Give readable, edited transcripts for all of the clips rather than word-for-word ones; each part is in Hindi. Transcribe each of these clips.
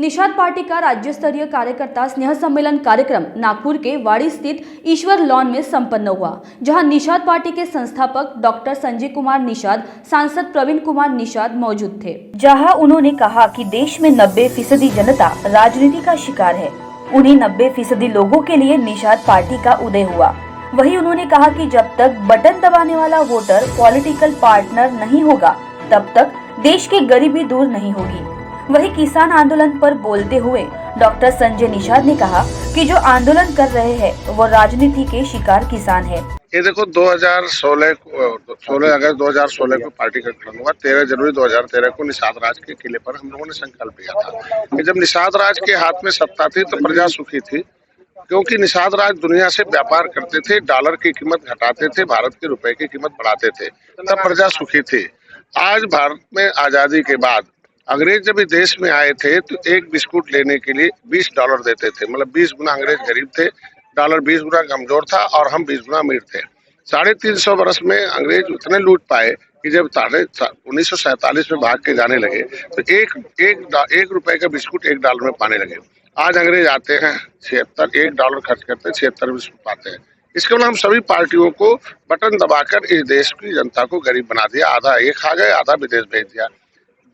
निषाद पार्टी का राज्य स्तरीय कार्यकर्ता स्नेह सम्मेलन कार्यक्रम नागपुर के वाड़ी स्थित ईश्वर लॉन में संपन्न हुआ, जहां निषाद पार्टी के संस्थापक डॉक्टर संजय कुमार निषाद, सांसद प्रवीण कुमार निषाद मौजूद थे। जहां उन्होंने कहा कि देश में 90% जनता राजनीति का शिकार है। उन्हीं 90% लोगों के लिए निषाद पार्टी का उदय हुआ। वहीं उन्होंने कहा कि जब तक बटन दबाने वाला वोटर पॉलिटिकल पार्टनर नहीं होगा, तब तक देश की गरीबी दूर नहीं होगी। वही किसान आंदोलन पर बोलते हुए डॉक्टर संजय निषाद ने कहा कि जो आंदोलन कर रहे हैं वो राजनीति के शिकार किसान है। ये देखो 16 अगस्त 2016 को पार्टी का गठन हुआ। 13 जनवरी 2013 को निषाद राज के किले पर हम लोगों ने संकल्प लिया था कि जब निषाद राज के हाथ में सत्ता थी तो प्रजा सुखी थी, क्योंकि निषाद राज दुनिया से व्यापार करते थे, डॉलर की कीमत घटाते थे, भारत के रुपए की कीमत बढ़ाते थे, तब प्रजा सुखी थी। आज भारत में आजादी के बाद अंग्रेज जब देश में आए थे तो एक बिस्कुट लेने के लिए $20 देते थे, मतलब 20 गुना अंग्रेज गरीब थे, डॉलर 20 गुना कमजोर था और हम 20 गुना अमीर थे। 350 वर्ष में अंग्रेज उतने लूट पाए कि जब 1947 में भाग के जाने लगे तो एक रुपए का बिस्कुट $1 में पाने लगे। आज अंग्रेज आते हैं $1 खर्च करते हैं, 76 बिस्कुट पाते हैं। इसके बाद हम सभी पार्टियों को बटन दबाकर इस देश की जनता को गरीब बना दिया। आधा ये खा गए, आधा विदेश भेज दिया।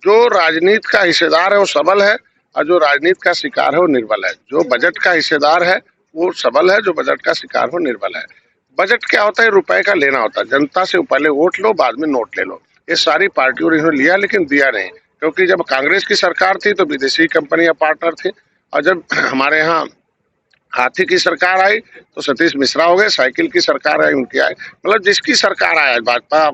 जो राजनीति का हिस्सेदार है वो सबल है और जो राजनीति का शिकार है वो निर्बल है। जो बजट का हिस्सेदार है वो सबल है, जो बजट का शिकार हो निर्बल है। बजट क्या होता है? रुपए का लेना होता है। जनता से पहले वोट लो, बाद में नोट ले लो। ये सारी पार्टियों ने लिया, लेकिन दिया नहीं, क्योंकि जब कांग्रेस की सरकार थी तो विदेशी कंपनियां पार्टनर थी, और जब हमारे यहाँ हाथी की सरकार आई तो सतीश मिश्रा हो गए, साइकिल की सरकार आई उनकी आई, मतलब जिसकी सरकार आया, भाजपा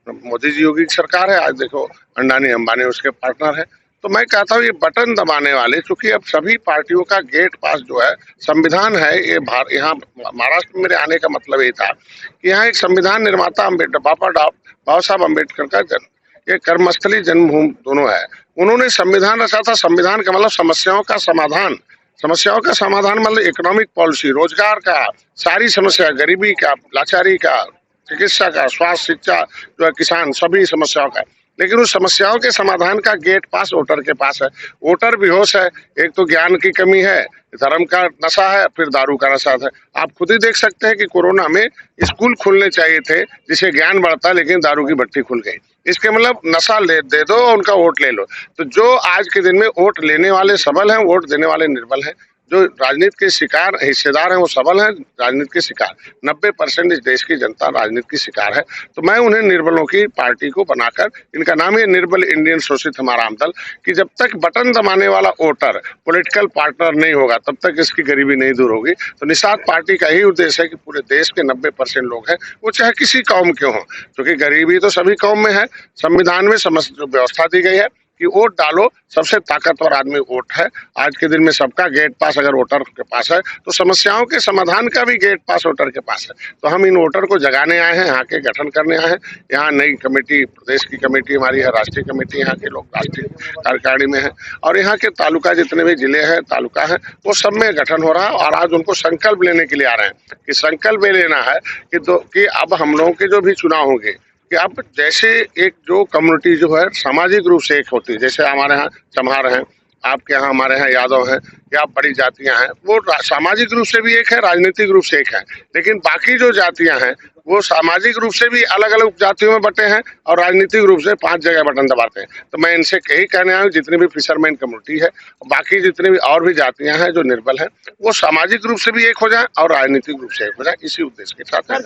मोदी जी योगी की सरकार है, आज देखो अंडानी अंबानी उसके पार्टनर है। तो मैं कहता हूँ ये बटन दबाने वाले, क्योंकि अब सभी पार्टियों का गेट पास जो है संविधान है, ये यहाँ महाराष्ट्र में मेरे आने का मतलब ये था कि यहाँ एक संविधान निर्माता बाबा साहब अम्बेडकर का जन्म, ये कर्मस्थली जन्मभूमि दोनों है। उन्होंने संविधान रचा था। संविधान का मतलब समस्याओं का समाधान। समस्याओं का समाधान मतलब इकोनॉमिक पॉलिसी, रोजगार का, सारी समस्या, गरीबी का, लाचारी का, चिकित्सा का, स्वास्थ्य, शिक्षा, जो है किसान, सभी समस्याओं का। लेकिन उस समस्याओं के समाधान का गेट पास वोटर के पास है। वोटर बेहोश है। एक तो ज्ञान की कमी है, धर्म का नशा है, फिर दारू का नशा है। आप खुद ही देख सकते हैं कि कोरोना में स्कूल खुलने चाहिए थे जिससे ज्ञान बढ़ता, लेकिन दारू की भट्टी खुल गई। इसके मतलब नशा दे दो, उनका वोट ले लो। तो जो आज के दिन में वोट लेने वाले सबल हैं, वोट देने वाले निर्बल हैं। जो राजनीति के शिकार हिस्सेदार हैं वो सबल हैं, राजनीति के शिकार 90% इस देश की जनता राजनीति की शिकार है। तो मैं उन्हें निर्बलों की पार्टी को बनाकर, इनका नाम है निर्बल इंडियन शोषित हमाराम दल, कि जब तक बटन दबाने वाला वोटर पॉलिटिकल पार्टनर नहीं होगा तब तक इसकी गरीबी नहीं दूर होगी। तो निषाद पार्टी का ही उद्देश्य है कि पूरे देश के 90% लोग हैं, वो चाहे किसी कौम के हों, क्योंकि गरीबी तो सभी कौम में है। संविधान में व्यवस्था दी गई है कि वोट डालो, सबसे ताकतवर आदमी वोट है। आज के दिन में सबका गेट पास अगर वोटर के पास है तो समस्याओं के समाधान का भी गेट पास वोटर के पास है। तो हम इन वोटर को जगाने आए हैं, यहाँ के गठन करने आए हैं। यहाँ नई कमेटी, प्रदेश की कमेटी हमारी है, राष्ट्रीय कमेटी यहाँ के लोग राष्ट्रीय कार्यकारिणी में है, और यहाँ के तालुका जितने भी जिले हैं, तालुका है, वो सब में गठन हो रहा है। और आज उनको संकल्प लेने के लिए आ रहे हैं कि संकल्प ये लेना है कि अब हम लोगों के जो भी चुनाव होंगे कि अब जैसे एक जो कम्युनिटी जो है सामाजिक रूप से एक होती है, जैसे हमारे यहाँ चमार हैं, आपके यहाँ हमारे यहाँ यादव हैं, या बड़ी जातियां हैं, वो सामाजिक रूप से भी एक है, राजनीतिक रूप से एक है। लेकिन बाकी जो जातियां हैं वो सामाजिक रूप से भी अलग अलग उपजातियों में बटे हैं और राजनीतिक रूप से 5 जगह बटन दबाते हैं। तो मैं इनसे यही कहने आया हूँ, जितनी भी फिशरमैन कम्युनिटी है, बाकी जितने भी और भी जातियां हैं जो निर्बल हैं, वो सामाजिक रूप से भी एक हो जाए और राजनीतिक रूप से एक हो जाए, इसी उद्देश्य के साथ है।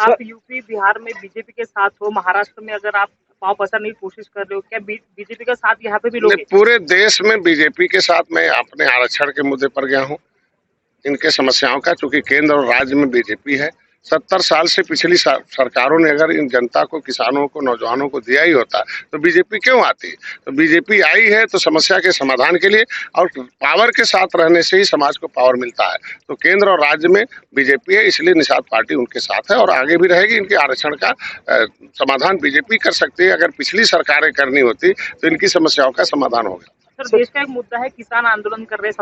आप यूपी बिहार में बीजेपी के साथ हो, महाराष्ट्र में अगर आप पांव पसारने की कोशिश कर रहे हो, क्या बीजेपी का साथ यहाँ पे भी लोग? पूरे देश में बीजेपी के साथ मैं अपने आरक्षण के मुद्दे पर गया हूँ, इनके समस्याओं का, चूंकि केंद्र और राज्य में बीजेपी है। 70 साल से पिछली सरकारों ने अगर इन जनता को, किसानों को, नौजवानों को दिया ही होता तो बीजेपी क्यों आती? तो बीजेपी आई है तो समस्या के समाधान के लिए, और पावर के साथ रहने से ही समाज को पावर मिलता है। तो केंद्र और राज्य में बीजेपी है, इसलिए निषाद पार्टी उनके साथ है और आगे भी रहेगी। इनके आरक्षण का समाधान बीजेपी कर सकती है। अगर पिछली सरकारें करनी होती तो इनकी समस्याओं का समाधान होगा। सर देश का एक मुद्दा है, किसान आंदोलन कर रहे हैं,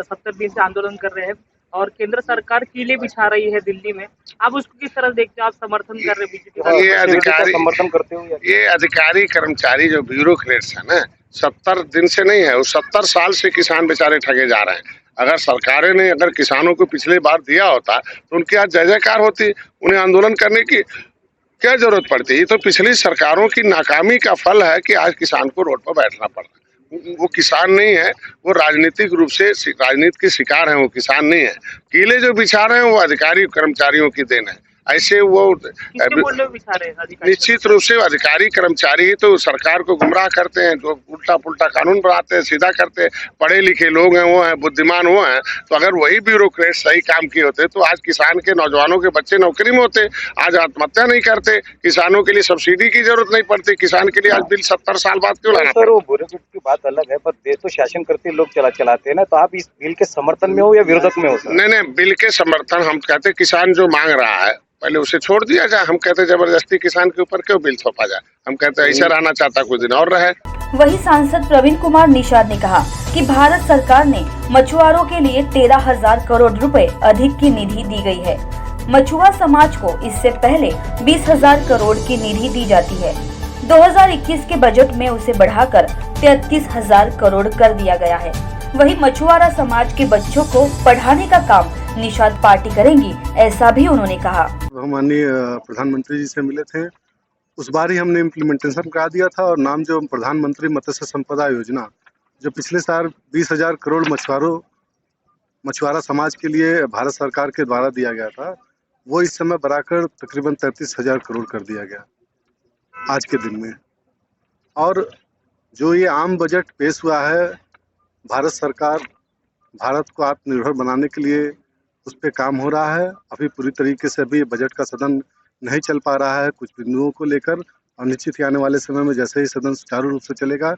70 दिन से आंदोलन कर रहे हैं और केंद्र सरकार कीले बिछा रही है दिल्ली में। आप उसको किस तरह देखते हो? आप समर्थन कर रहे हैं बीजेपी का? ये अधिकारी समर्थन करते हो या ये अधिकारी कर्मचारी जो ब्यूरोक्रेट्स है ना, 70 दिन से नहीं है, वो 70 साल से किसान बेचारे ठगे जा रहे हैं। अगर सरकारें ने अगर किसानों को पिछली बार दिया होता तो उनकी आज जय जयकार होती, उन्हें आंदोलन करने की क्या जरूरत पड़ती? ये तो पिछली सरकारों की नाकामी का फल है कि आज किसान को रोड पर बैठना पड़ रहा है। वो किसान नहीं है, वो राजनीतिक रूप से राजनीति के शिकार हैं, वो किसान नहीं है। कीले जो बिछा रहे हैं वो अधिकारी कर्मचारियों की देन है। ऐसे वो किसके बोल रहे हो बिछा रहे हैं अधिकारी? निश्चित रूप से अधिकारी कर्मचारी ही तो सरकार को गुमराह करते हैं, जो उल्टा पुल्टा कानून बनाते हैं, सीधा करते हैं। पढ़े लिखे लोग हैं, वो हैं, बुद्धिमान वो हैं। तो अगर वही ब्यूरोक्रेट सही काम किए होते तो आज किसान के नौजवानों के बच्चे नौकरी में होते, आज आत्महत्या नहीं करते, किसानों के लिए सब्सिडी की जरूरत नहीं पड़ती। किसान के लिए आज बिल 70 साल बाद क्यों लाना सर, वो ब्यूरोक्रेट की बात अलग है, पर देश तो शासन करते लोग चलाते हैं ना, तो आप इस बिल के समर्थन में हो या विरोधक में हो सर? नहीं, बिल के समर्थन हम कहते किसान जो मांग रहा है पहले उसे छोड़ दिया जाए। हम कहते जबरदस्ती किसान के ऊपर क्यों बिल थोपा जाए? हम कहते ऐसा रहना चाहता कुछ दिन और रहे। वही सांसद प्रवीण कुमार निषाद ने कहा कि भारत सरकार ने मछुआरों के लिए 13,000 करोड़ रुपए अधिक की निधि दी गई है। मछुआ समाज को इससे पहले 20,000 करोड़ की निधि दी जाती है। 2021 के बजट में उसे बढ़ाकर 33,000 करोड़ कर दिया गया है। वही मछुआरा समाज के बच्चों को पढ़ाने का काम निषाद पार्टी करेंगी, ऐसा भी उन्होंने कहा। हम माननीय प्रधानमंत्री जी से मिले थे, उस बार ही हमने इम्प्लीमेंटेशन करा दिया था और नाम जो प्रधानमंत्री मत्स्य संपदा योजना जो पिछले साल 20,000 करोड़ मछुआरा समाज के लिए भारत सरकार के द्वारा दिया गया था, वो इस समय बढ़ाकर तकरीबन 33,000 करोड़ कर दिया गया आज के दिन में। और जो ये आम बजट पेश हुआ है, भारत सरकार भारत को आत्मनिर्भर बनाने के लिए उस पर काम हो रहा है। अभी पूरी तरीके से अभी बजट का सदन नहीं चल पा रहा है कुछ बिंदुओं को लेकर, और निश्चित ही आने वाले समय में जैसे ही सदन सुचारू रूप से चलेगा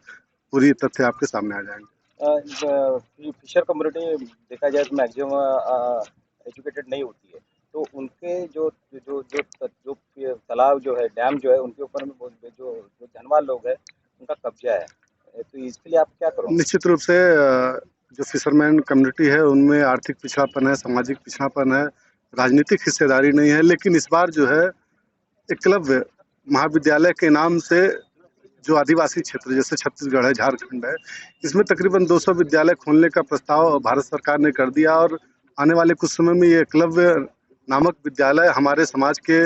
पूरी तथ्य आपके सामने आ जाएंगे। फिशर कम्युनिटी देखा जाए तो मैक्सिमम एजुकेटेड नहीं होती है, तो उनके जो तालाब जो है, डैम जो है, उनके ऊपर में जो धनवान लोग है उनका कब्जा है, तो इसके लिए आप क्या करोगे? निश्चित रूप से जो फिशरमैन कम्युनिटी है उनमें आर्थिक पिछड़ापन है, सामाजिक पिछड़ापन है, राजनीतिक हिस्सेदारी नहीं है। लेकिन इस बार जो है एकलव्य महाविद्यालय के नाम से जो आदिवासी क्षेत्र जैसे छत्तीसगढ़ है, झारखंड है, इसमें तकरीबन 200 विद्यालय खोलने का प्रस्ताव भारत सरकार ने कर दिया और आने वाले कुछ समय में ये एकलव्य नामक विद्यालय हमारे समाज के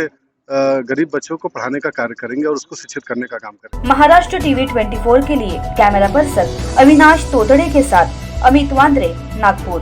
गरीब बच्चों को पढ़ाने का कार्य करेंगे और उसको शिक्षित करने का काम करेंगे। महाराष्ट्र टीवी 24 के लिए कैमरा पर्सन अविनाश तोतड़े के साथ अमित वांद्रे, नागपुर।